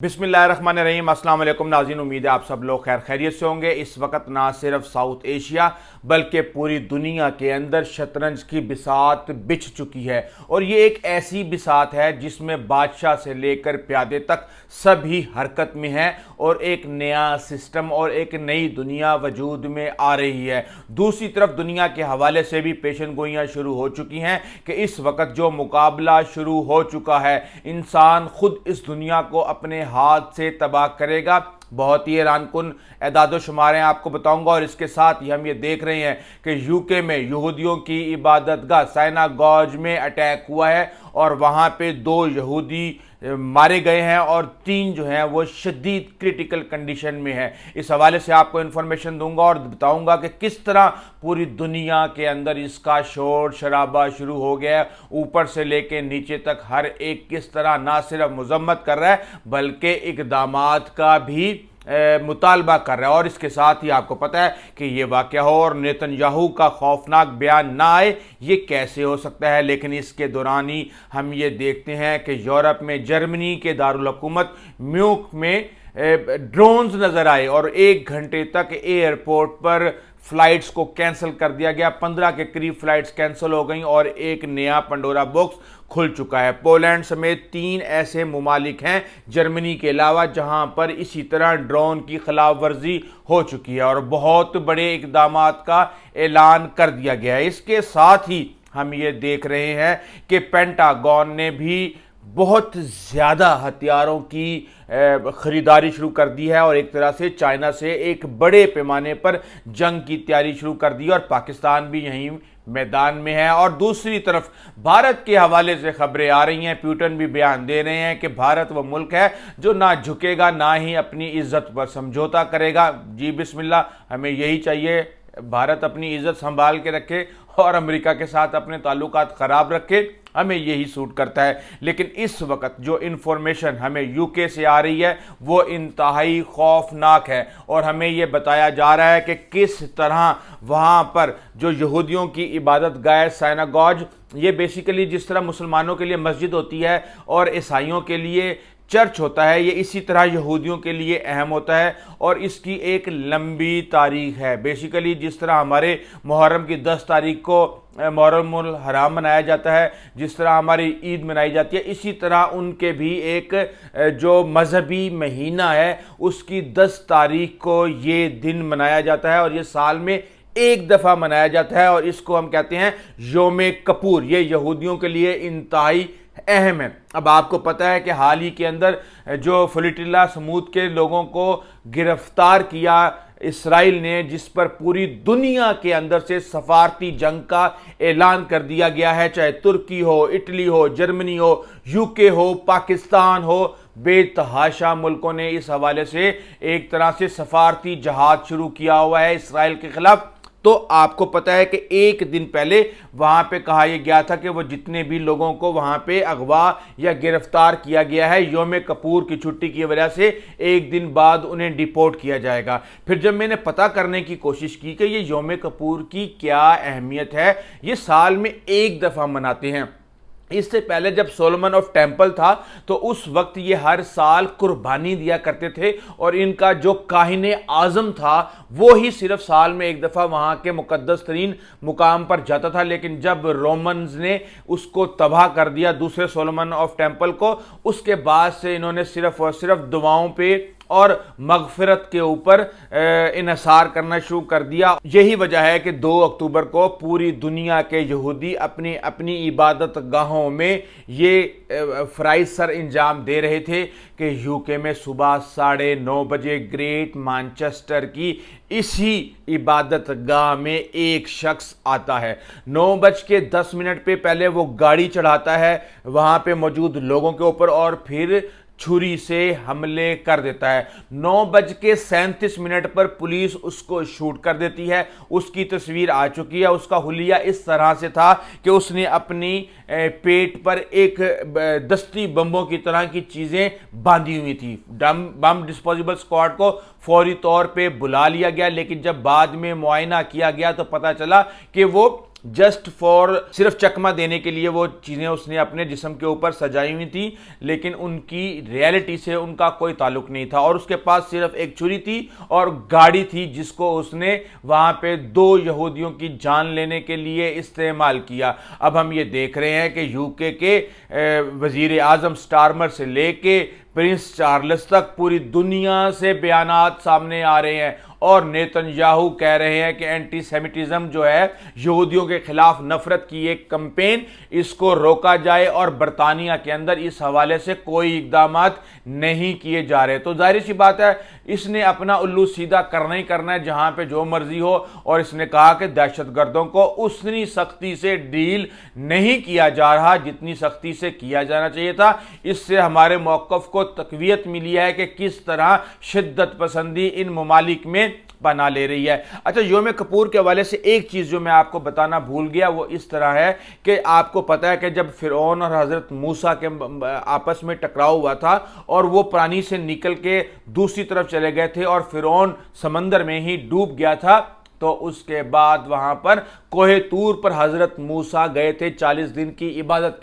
बिस्मिल्लाहिर्रहमानिर्रहीम। अस्सलाम वालेकुम नाज़रीन, उम्मीद है आप सब लोग खैर खैरियत से होंगे। इस वक्त ना सिर्फ साउथ एशिया बल्कि पूरी दुनिया के अंदर शतरंज की बिसात बिछ चुकी है और ये एक ऐसी बिसात है जिसमें बादशाह से लेकर प्यादे तक सभी हरकत में हैं और एक नया सिस्टम और एक नई दुनिया वजूद में आ रही है। दूसरी तरफ दुनिया के हवाले से भी पेशन गोइयाँ शुरू हो चुकी हैं कि इस वक्त जो मुकाबला शुरू हो चुका है, इंसान खुद इस दुनिया को अपने हाथ से तबाह करेगा। बहुत ही हैरानकुन एदाद शुमार हैं, आपको बताऊंगा। और इसके साथ ही हम ये देख रहे हैं कि यूके में यहूदियों की इबादतगाह सिनागॉग में अटैक हुआ है और वहाँ पे 2 यहूदी मारे गए हैं और 3 जो हैं वो शदीद क्रिटिकल कंडीशन में है। इस हवाले से आपको इन्फॉर्मेशन दूंगा और बताऊंगा कि किस तरह पूरी दुनिया के अंदर इसका शोर शराबा शुरू हो गया है। ऊपर से लेके नीचे तक हर एक किस तरह ना सिर्फ मजम्मत कर रहा है बल्कि इक़दामात का भी मुतालबा कर रहा है। और इसके साथ ही आपको पता है कि ये वाक़या हो और नेतन्याहू का खौफनाक बयान ना आए, ये कैसे हो सकता है। लेकिन इसके दौरान ही हम ये देखते हैं कि यूरोप में जर्मनी के दारुल हुकूमत म्यूनिख में ड्रोन्स नज़र आए और 1 घंटे तक एयरपोर्ट पर फ्लाइट्स को कैंसिल कर दिया गया। 15 के करीब फ्लाइट्स कैंसिल हो गई और एक नया पंडोरा बॉक्स खुल चुका है। पोलैंड समेत 3 ऐसे मुमालिक हैं जर्मनी के अलावा जहां पर इसी तरह ड्रोन की खिलाफ वर्जी हो चुकी है और बहुत बड़े इक़दामात का ऐलान कर दिया गया है। इसके साथ ही हम ये देख रहे हैं कि पेंटागन ने भी बहुत ज़्यादा हथियारों की ख़रीदारी शुरू कर दी है और एक तरह से चाइना से एक बड़े पैमाने पर जंग की तैयारी शुरू कर दी और पाकिस्तान भी यहीं मैदान में है। और दूसरी तरफ भारत के हवाले से खबरें आ रही हैं, पुतिन भी बयान दे रहे हैं कि भारत वो मुल्क है जो ना झुकेगा ना ही अपनी इज्जत पर समझौता करेगा। जी बिस्मिल्लाह, हमें यही चाहिए। भारत अपनी इज्जत संभाल के रखे और अमेरिका के साथ अपने ताल्लुकात ख़राब रखे, हमें यही सूट करता है। लेकिन इस वक्त जो इन्फॉर्मेशन हमें यूके से आ रही है वो इंतहाई खौफनाक है और हमें ये बताया जा रहा है कि किस तरह वहाँ पर जो यहूदियों की इबादत गाह सिनागॉग, ये बेसिकली जिस तरह मुसलमानों के लिए मस्जिद होती है और ईसाइयों के लिए चर्च होता है, ये इसी तरह यहूदियों के लिए अहम होता है और इसकी एक लंबी तारीख है। बेसिकली जिस तरह हमारे मुहर्रम की 10 तारीख को मुहर्रमुल हराम मनाया जाता है, जिस तरह हमारी ईद मनाई जाती है, इसी तरह उनके भी एक जो मजहबी महीना है उसकी 10 तारीख को ये दिन मनाया जाता है और ये साल में एक दफ़ा मनाया जाता है और इसको हम कहते हैं योम कपूर। ये यहूदियों के लिए इंतहाई अहम है। अब आपको पता है कि हाल ही के अंदर जो फ्लोटिला समूद के लोगों को गिरफ्तार किया इसराइल ने, जिस पर पूरी दुनिया के अंदर से सफारती जंग का ऐलान कर दिया गया है, चाहे तुर्की हो, इटली हो, जर्मनी हो, यूके हो, पाकिस्तान हो, बेतहाशा मुल्कों ने इस हवाले से एक तरह से सफारती जहाज शुरू किया हुआ है इसराइल के खिलाफ। तो आपको पता है कि 1 दिन पहले वहां पे कहा यह गया था कि वो जितने भी लोगों को वहां पे अगवा या गिरफ्तार किया गया है योम कपूर की छुट्टी की वजह से 1 दिन बाद उन्हें डिपोर्ट किया जाएगा। फिर जब मैंने पता करने की कोशिश की कि ये योम कपूर की क्या अहमियत है, ये साल में 1 दफ़ा मनाते हैं। इससे पहले जब सोलोमन ऑफ टेम्पल था तो उस वक्त ये हर साल कुर्बानी दिया करते थे और इनका जो काहिने आज़म था वो ही सिर्फ साल में 1 दफ़ा वहाँ के मुकद्दस तरीन मुकाम पर जाता था। लेकिन जब रोमन्स ने उसको तबाह कर दिया, दूसरे सोलोमन ऑफ टेम्पल को, उसके बाद से इन्होंने सिर्फ और सिर्फ दुआओं पे और मगफिरत के ऊपर इन्हसार करना शुरू कर दिया। यही वजह है कि 2 अक्टूबर को पूरी दुनिया के यहूदी अपनी अपनी इबादत गाहों में ये फ़राइज़ सर इंजाम दे रहे थे कि यूके में सुबह 9:30 बजे ग्रेट मैनचेस्टर की इसी इबादत गाह में एक शख्स आता है। 9:10 पे पहले वो गाड़ी चढ़ाता है वहाँ पे मौजूद लोगों के ऊपर और फिर छुरी से हमले कर देता है। 9:37 पर पुलिस उसको शूट कर देती है। उसकी तस्वीर आ चुकी है। उसका हुलिया इस तरह से था कि उसने अपनी पेट पर एक दस्ती बम्बों की तरह की चीज़ें बांधी हुई थी। बम डिस्पोजेबल स्क्वाड को फौरी तौर पे बुला लिया गया, लेकिन जब बाद में मुआयना किया गया तो पता चला कि वो जस्ट फॉर सिर्फ चकमा देने के लिए वो चीज़ें उसने अपने जिस्म के ऊपर सजाई हुई थी, लेकिन उनकी रियलिटी से उनका कोई ताल्लुक नहीं था। और उसके पास सिर्फ एक छुरी थी और गाड़ी थी जिसको उसने वहाँ पे 2 यहूदियों की जान लेने के लिए इस्तेमाल किया। अब हम ये देख रहे हैं कि यूके के वज़ीर आज़म स्टारमर से लेके प्रिंस चार्ल्स तक पूरी दुनिया से बयानात सामने आ रहे हैं और नेतन्याहू कह रहे हैं कि एंटी सेमिटिज्म जो है, यहूदियों के खिलाफ नफरत की एक कैंपेन, इसको रोका जाए और बरतानिया के अंदर इस हवाले से कोई इकदामात नहीं किए जा रहे। तो जाहिर सी बात है इसने अपना उल्लू सीधा करना ही करना है जहां पे जो मर्जी हो। और इसने कहा कि दहशतगर्दों को उतनी सख्ती से डील नहीं किया जा रहा जितनी सख्ती से किया जाना चाहिए था। इससे हमारे मौक़िफ़ को तक़वियत मिली है कि किस तरह शिद्दत पसंदी इन ममालिक में बना ले रही है। अच्छा, योम कपूर के हवाले से एक चीज़ जो मैं आपको बताना भूल गया वो इस तरह है कि आपको पता है कि जब फ़िरौन और हज़रत मूसा के आपस में टकराव हुआ था और वो पानी से निकल के दूसरी तरफ चले गए थे और फ़िरौन समंदर में ही डूब गया था, तो उसके बाद वहाँ पर कोहे तूर पर हज़रत मूसा गए थे 40 दिन की इबादत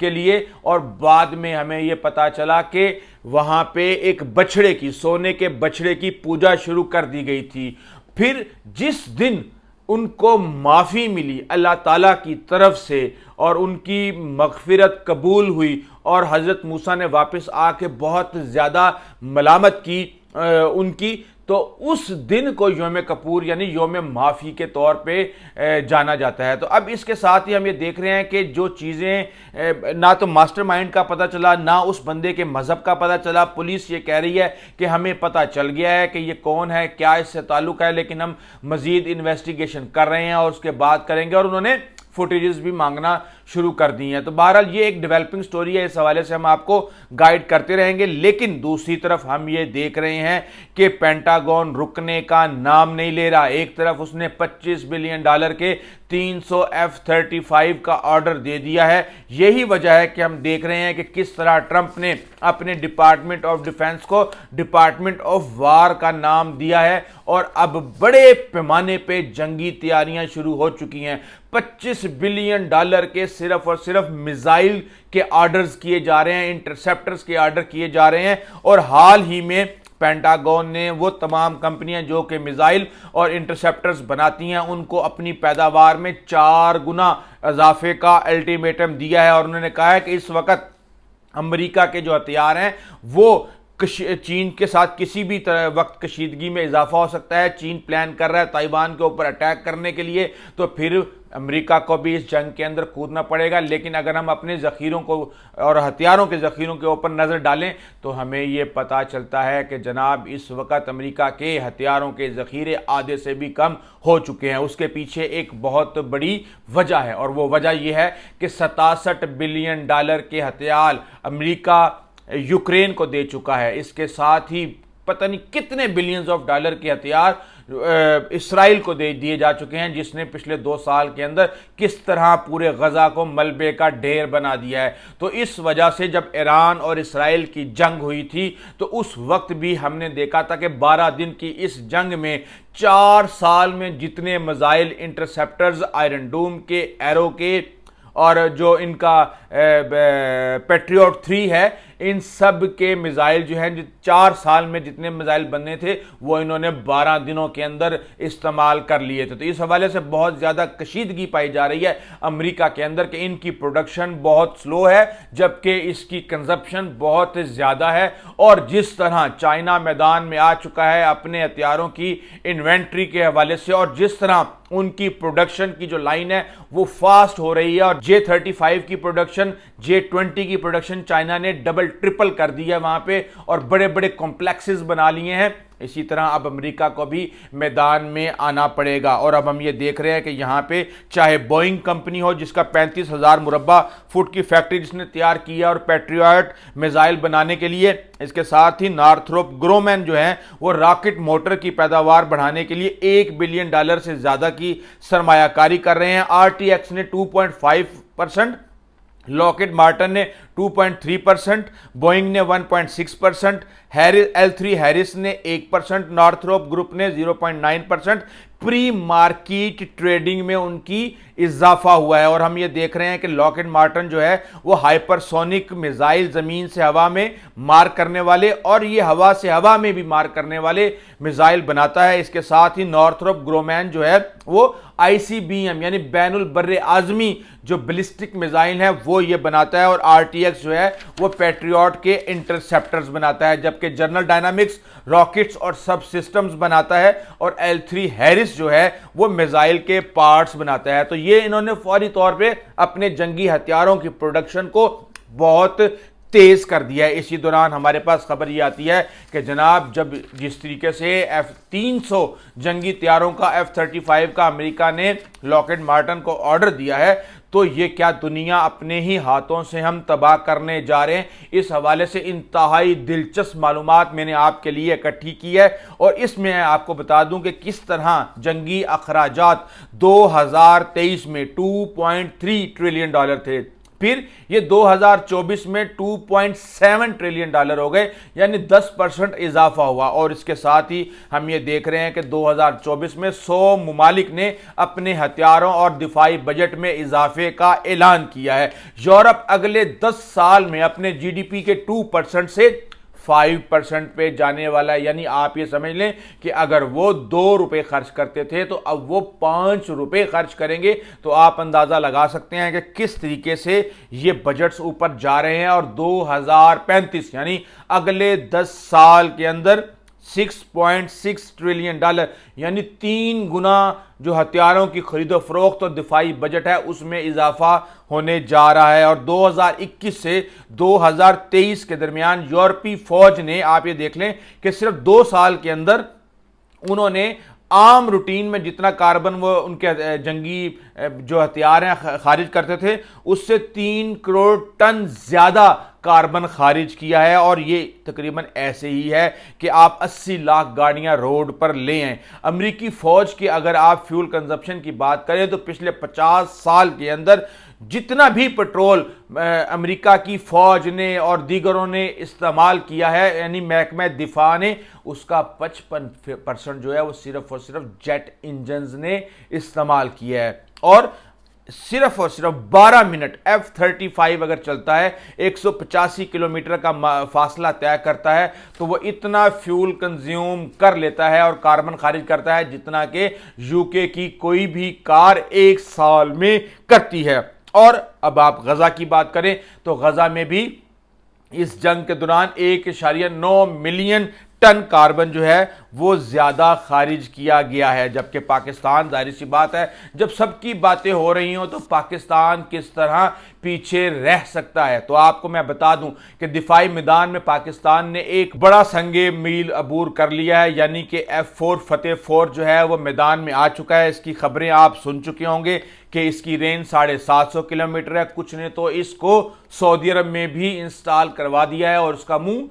के लिए। और बाद में हमें ये पता चला कि वहाँ पे एक बछड़े की, सोने के बछड़े की पूजा शुरू कर दी गई थी। फिर जिस दिन उनको माफ़ी मिली अल्लाह ताला की तरफ से और उनकी मग़फ़िरत कबूल हुई और हज़रत मूसा ने वापस आके बहुत ज़्यादा मलामत की उनकी, तो उस दिन को योम कपूर यानी योम माफ़ी के तौर पे जाना जाता है। तो अब इसके साथ ही हम ये देख रहे हैं कि जो चीज़ें ना तो मास्टरमाइंड का पता चला, ना उस बंदे के मज़हब का पता चला। पुलिस ये कह रही है कि हमें पता चल गया है कि ये कौन है, क्या इससे ताल्लुक़ है, लेकिन हम मज़ीद इन्वेस्टिगेशन कर रहे हैं और उसके बाद करेंगे। और उन्होंने फुटेजेस भी मांगना शुरू कर दी हैं। तो बहरहाल ये एक डेवलपिंग स्टोरी है, इस हवाले से हम आपको गाइड करते रहेंगे। लेकिन दूसरी तरफ हम ये देख रहे हैं कि पेंटागन रुकने का नाम नहीं ले रहा। एक तरफ उसने $25 बिलियन के 300 F-35 का ऑर्डर दे दिया है। यही वजह है कि हम देख रहे हैं कि किस तरह ट्रंप ने अपने डिपार्टमेंट ऑफ डिफेंस को डिपार्टमेंट ऑफ वार का नाम दिया है और अब बड़े पैमाने पे जंगी तैयारियां शुरू हो चुकी हैं। $25 बिलियन के सिर्फ और सिर्फ मिसाइल के ऑर्डर्स किए जा रहे हैं, इंटरसेप्टर्स के ऑर्डर किए जा रहे हैं। और हाल ही में पेंटागन ने वो तमाम कंपनियां जो कि मिसाइल और इंटरसेप्टर्स बनाती हैं उनको अपनी पैदावार में 4 गुना इजाफे का अल्टीमेटम दिया है। और उन्होंने कहा है कि इस वक्त अमेरिका के जो हथियार हैं वो चीन के साथ किसी भी तरह वक्त कशीदगी में इजाफा हो सकता है। चीन प्लान कर रहा है ताइवान के ऊपर अटैक करने के लिए, तो फिर अमेरिका को भी इस जंग के अंदर कूदना पड़ेगा। लेकिन अगर हम अपने ज़ख़ीरों को और हथियारों के ज़ख़ीरों के ऊपर नज़र डालें तो हमें ये पता चलता है कि जनाब इस वक्त अमेरिका के हथियारों के ज़ख़ीरे आधे से भी कम हो चुके हैं। उसके पीछे एक बहुत बड़ी वजह है और वो वजह यह है कि $67 बिलियन के हथियार अमेरिका यूक्रेन को दे चुका है। इसके साथ ही पता नहीं कितने बिलियंस ऑफ डॉलर के हथियार इसराइल को दे दिए जा चुके हैं, जिसने पिछले 2 साल के अंदर किस तरह पूरे गजा को मलबे का ढेर बना दिया है। तो इस वजह से जब ईरान और इसराइल की जंग हुई थी तो उस वक्त भी हमने देखा था कि 12 दिन की इस जंग में 4 साल में जितने मिसाइल इंटरसेप्टर्स आयरन डोम के, एरो के और जो इनका पैट्रियट 3 है, इन सब के मिसाइल जो हैं 4 साल में जितने मिसाइल बनने थे वो इन्होंने 12 दिनों के अंदर इस्तेमाल कर लिए थे। तो इस हवाले से बहुत ज़्यादा कशीदगी पाई जा रही है अमेरिका के अंदर कि इनकी प्रोडक्शन बहुत स्लो है जबकि इसकी कंजप्शन बहुत ज़्यादा है। और जिस तरह चाइना मैदान में आ चुका है अपने हथियारों की इन्वेंट्री के हवाले से और जिस तरह उनकी प्रोडक्शन की जो लाइन है वो फास्ट हो रही है और J-35 की प्रोडक्शन, J-20 की प्रोडक्शन चाइना ने डबल ट्रिपल कर दी है वहां पे और बड़े बड़े कॉम्प्लेक्सेस बना लिए हैं। इसी तरह अब अमेरिका को भी मैदान में आना पड़ेगा। और अब हम ये देख रहे हैं कि यहाँ पे चाहे बोइंग कंपनी हो जिसका 35,000 मुरब्बा फुट की फैक्ट्री जिसने तैयार किया और पैट्रियट मिसाइल बनाने के लिए, इसके साथ ही नॉर्थरोप ग्रोमैन जो है वो रॉकेट मोटर की पैदावार बढ़ाने के लिए $1 बिलियन से ज़्यादा की सरमायाकारी कर रहे हैं। RTX ने 2.5%, लॉकहीड मार्टिन ने 2.3%, बोइंग ने 1.6%, L3 हैरिस ने 1%, नॉर्थरोप ग्रुप ने 0.9%। प्री मार्केट ट्रेडिंग में उनकी इजाफा हुआ है। और हम ये देख रहे हैं कि लॉकहीड मार्टिन जो है वो हाइपरसोनिक मिसाइल जमीन से हवा में मार करने वाले और ये हवा से हवा में भी मार करने वाले मिसाइल बनाता है। इसके साथ ही नॉर्थरोप ग्रोमैन जो है वो ICBM यानी बैनुल बर्रे आजमी जो बैलिस्टिक मिसाइल है वो ये बनाता है। और RTX जो है वो पैट्रियट के इंटरसेप्टर्स बनाता है, जबकि जनरल डायनामिक्स रॉकेट्स और सब सिस्टम्स बनाता है और L3 हैरिस जो है वो मिसाइल के पार्ट्स बनाता है। तो ये इन्होंने फौरी तौर पे अपने जंगी हथियारों की प्रोडक्शन को बहुत तेज कर दिया है। इसी दौरान हमारे पास खबर ये आती है कि जनाब जब जिस तरीके से F-300 जंगी तैयारों का F-35 का अमेरिका ने लॉकहीड मार्टिन को ऑर्डर दिया है, तो ये क्या दुनिया अपने ही हाथों से हम तबाह करने जा रहे हैं। इस हवाले से इंतहाई दिलचस्प मालूमात मैंने आपके लिए इकट्ठी की है और इसमें आपको बता दूं कि किस तरह जंगी अखराजात 2023 में $2.3 ट्रिलियन थे, फिर ये 2024 में $2.7 ट्रिलियन हो गए, यानी 10% इजाफा हुआ। और इसके साथ ही हम ये देख रहे हैं कि 2024 में 100 मुमालिक ने अपने हथियारों और दिफाई बजट में इजाफे का ऐलान किया है। यूरोप अगले 10 साल में अपने GDP के 2% से 5% पे जाने वाला है। यानी आप ये समझ लें कि अगर वो ₹2 खर्च करते थे तो अब वो ₹5 खर्च करेंगे। तो आप अंदाजा लगा सकते हैं कि किस तरीके से ये बजट्स ऊपर जा रहे हैं। और 2035 यानी अगले 10 साल के अंदर $6.6 ट्रिलियन यानी 3 गुना जो हथियारों की खरीदो फरोख्त और दिफाई बजट है उसमें इजाफा होने जा रहा है। और 2021 से 2023 के दरमियान यूरोपीय फौज ने, आप ये देख लें कि सिर्फ 2 साल के अंदर उन्होंने आम रूटीन में जितना कार्बन वो उनके जंगी जो हथियार हैं खारिज करते थे उससे 3 करोड़ टन ज्यादा कार्बन खारिज किया है। और ये तकरीबन ऐसे ही है कि आप 80 लाख गाड़ियां रोड पर ले आए। अमेरिकी फौज की अगर आप फ्यूल कंजप्शन की बात करें तो पिछले 50 साल के अंदर जितना भी पेट्रोल अमेरिका की फौज ने और दीगरों ने इस्तेमाल किया है, यानी महकमा दिफा ने, उसका 55% जो है वो सिर्फ और सिर्फ जेट इंजन्स ने इस्तेमाल किया है। और सिर्फ 12 मिनट F-35 अगर चलता है 185 किलोमीटर का फासला तय करता है तो वो इतना फ्यूल कंज्यूम कर लेता है और कार्बन खारिज करता है जितना कि यूके की कोई भी कार 1 साल में करती है। और अब आप गजा की बात करें तो गजा में भी इस जंग के दौरान 1.9 मिलियन टन कार्बन जो है वो ज्यादा खारिज किया गया है। जबकि पाकिस्तान, जाहिर सी बात है जब सबकी बातें हो रही हो तो पाकिस्तान किस तरह पीछे रह सकता है। तो आपको मैं बता दूं कि दिफाई मैदान में पाकिस्तान ने एक बड़ा संगे मील अबूर कर लिया है, यानी कि F4 फतेह 4 जो है वो मैदान में आ चुका है। इसकी खबरें आप सुन चुके होंगे कि इसकी रेंज 750 किलोमीटर है। कुछ ने तो इसको सऊदी अरब में भी इंस्टॉल करवा दिया है और उसका मुंह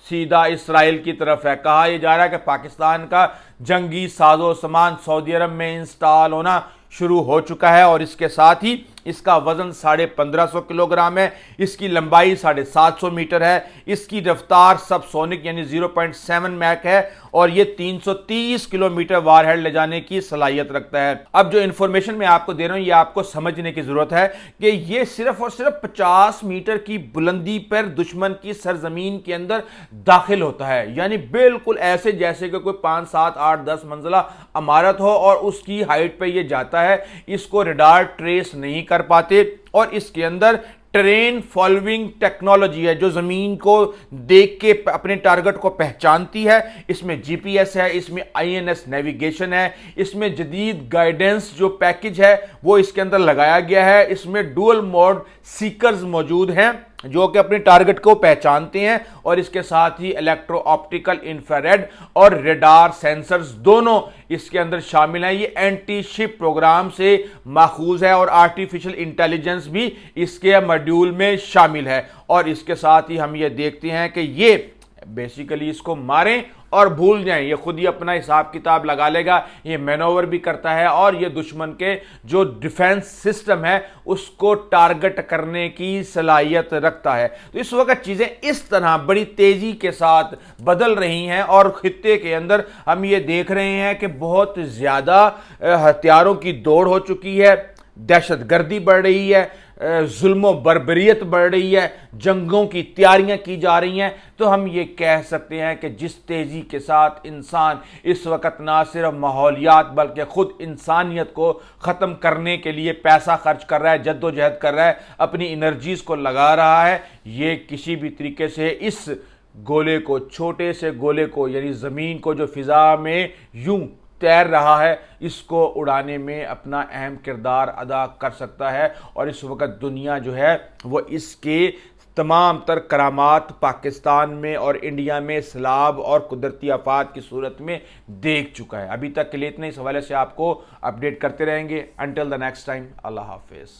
सीधा इसराइल की तरफ है। कहा यह जा रहा है कि पाकिस्तान का जंगी साजो सामान सऊदी अरब में इंस्टॉल होना शुरू हो चुका है और इसके साथ ही इसका वजन 1550 किलोग्राम है, इसकी लंबाई 750 मीटर है, इसकी रफ्तार सबसोनिक यानी 0.7 मैक है और ये 330 किलोमीटर वारहेड ले जाने की सलाहियत रखता है। अब जो इंफॉर्मेशन मैं आपको दे रहा हूं ये आपको समझने की जरूरत है कि ये सिर्फ और सिर्फ 50 मीटर की बुलंदी पर दुश्मन की सरजमीन के अंदर दाखिल होता है, यानी बिल्कुल ऐसे जैसे कि कोई 5, 7, 8, 10 मंजिला इमारत हो और उसकी हाइट पे ये जाता है। इसको रडार ट्रेस नहीं कर पाते और इसके अंदर ट्रेन फॉलोइंग टेक्नोलॉजी है जो जमीन को देख के अपने टारगेट को पहचानती है। इसमें जीपीएस है, इसमें आईएनएस नेविगेशन है, इसमें जदीद गाइडेंस जो पैकेज है वो इसके अंदर लगाया गया है। इसमें डुअल मोड सीकर्स मौजूद हैं जो कि अपने टारगेट को पहचानते हैं और इसके साथ ही इलेक्ट्रो ऑप्टिकल, इंफ्रारेड और रेडार सेंसर्स दोनों इसके अंदर शामिल हैं। ये एंटी शिप प्रोग्राम से माखूज है और आर्टिफिशियल इंटेलिजेंस भी इसके मॉड्यूल में शामिल है। और इसके साथ ही हम ये देखते हैं कि ये बेसिकली इसको मारें और भूल जाएं, ये खुद ही अपना हिसाब किताब लगा लेगा, ये मैनोवर भी करता है और ये दुश्मन के जो डिफेंस सिस्टम है उसको टारगेट करने की सलाहियत रखता है। तो इस वक्त चीज़ें इस तरह बड़ी तेज़ी के साथ बदल रही हैं और खित्ते के अंदर हम ये देख रहे हैं कि बहुत ज़्यादा हथियारों की दौड़ हो चुकी है, दहशतगर्दी बढ़ रही है, जुल्म बर्बरियत बढ़ रही है, जंगों की तैयारियां की जा रही हैं। तो हम ये कह सकते हैं कि जिस तेज़ी के साथ इंसान इस वक्त ना सिर्फ माहौलियात बल्कि खुद इंसानियत को ख़त्म करने के लिए पैसा खर्च कर रहा है, जद्दोजहद कर रहा है, अपनी एनर्जीज़ को लगा रहा है, ये किसी भी तरीके से इस गोले को, छोटे से गोले को, यानी ज़मीन को जो फ़िज़ा में यूं तैर रहा है, इसको उड़ाने में अपना अहम किरदार अदा कर सकता है। और इस वक्त दुनिया जो है वो इसके तमाम तर करामात पाकिस्तान में और इंडिया में सैलाब और कुदरती आफात की सूरत में देख चुका है। अभी तक के लिए इतने, इस हवाले से आपको अपडेट करते रहेंगे। अंटिल द नेक्स्ट टाइम, अल्लाह हाफिज़।